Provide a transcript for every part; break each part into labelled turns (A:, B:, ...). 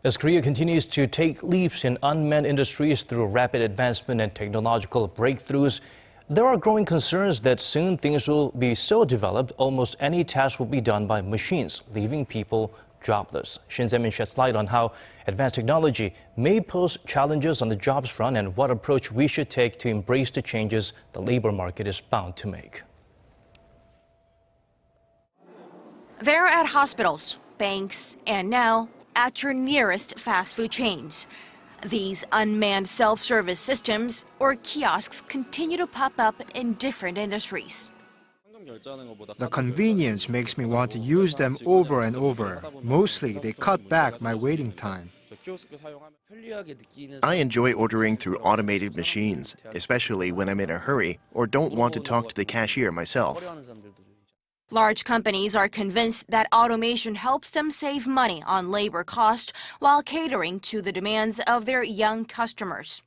A: As Korea continues to take leaps in unmanned industries through rapid advancement and technological breakthroughs, there are growing concerns that soon things will be so developed almost any task will be done by machines, leaving people jobless. Shin Se-min sheds light on how advanced technology may pose challenges on the jobs front and what approach we should take to embrace the changes the labor market is bound to make.
B: They're at hospitals, banks, and now at your nearest fast food chains. These unmanned self-service systems, or kiosks, continue to pop up in different industries.
C: The convenience makes me want to use them over and over. Mostly, they cut back my waiting time.
D: I enjoy ordering through automated machines, especially when I'm in a hurry or don't want to talk to the cashier myself.
B: Large companies are convinced that automation helps them save money on labor cost while catering to the demands of their young customers.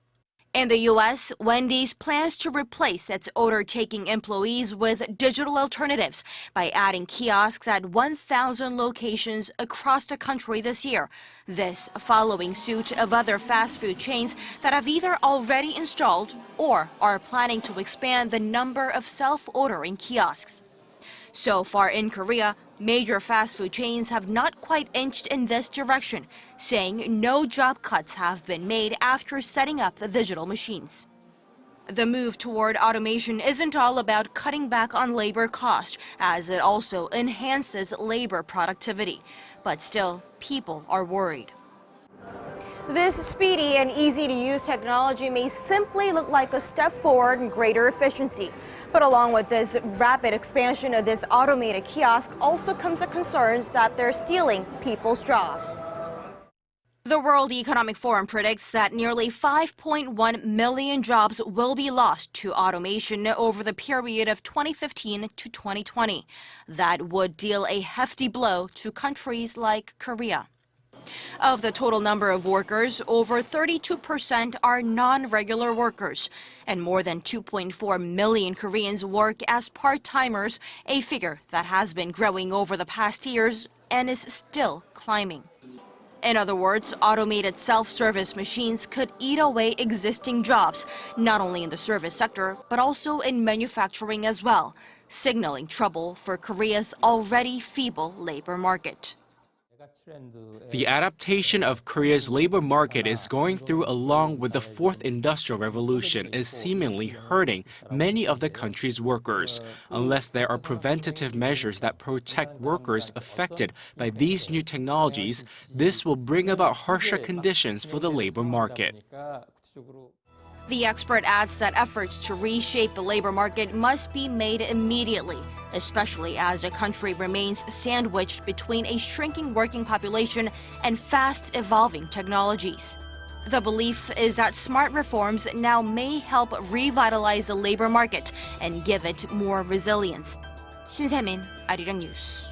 B: In the U.S., Wendy's plans to replace its order-taking employees with digital alternatives by adding kiosks at 1,000 locations across the country this year. This following suit of other fast food chains that have either already installed or are planning to expand the number of self-ordering kiosks. So far in Korea, major fast food chains have not quite inched in this direction, saying no job cuts have been made after setting up the digital machines. The move toward automation isn't all about cutting back on labor cost, as it also enhances labor productivity. But still, people are worried. This speedy and easy-to-use technology may simply look like a step forward in greater efficiency. But along with this rapid expansion of this automated kiosk also comes the concerns that they're stealing people's jobs. The World Economic Forum predicts that nearly 5.1 million jobs will be lost to automation over the period of 2015 to 2020. That would deal a hefty blow to countries like Korea. Of the total number of workers, over 32% are non-regular workers, and more than 2.4 million Koreans work as part-timers, a figure that has been growing over the past years and is still climbing. In other words, automated self-service machines could eat away existing jobs, not only in the service sector, but also in manufacturing as well, signaling trouble for Korea's already feeble labor market.
E: The adaptation of Korea's labor market is going through along with the fourth industrial revolution is seemingly hurting many of the country's workers. Unless there are preventative measures that protect workers affected by these new technologies, this will bring about harsher conditions for the labor market.
B: The expert adds that efforts to reshape the labor market must be made immediately, especially as the country remains sandwiched between a shrinking working population and fast-evolving technologies. The belief is that smart reforms now may help revitalize the labor market and give it more resilience. Shin Se-min, Arirang News.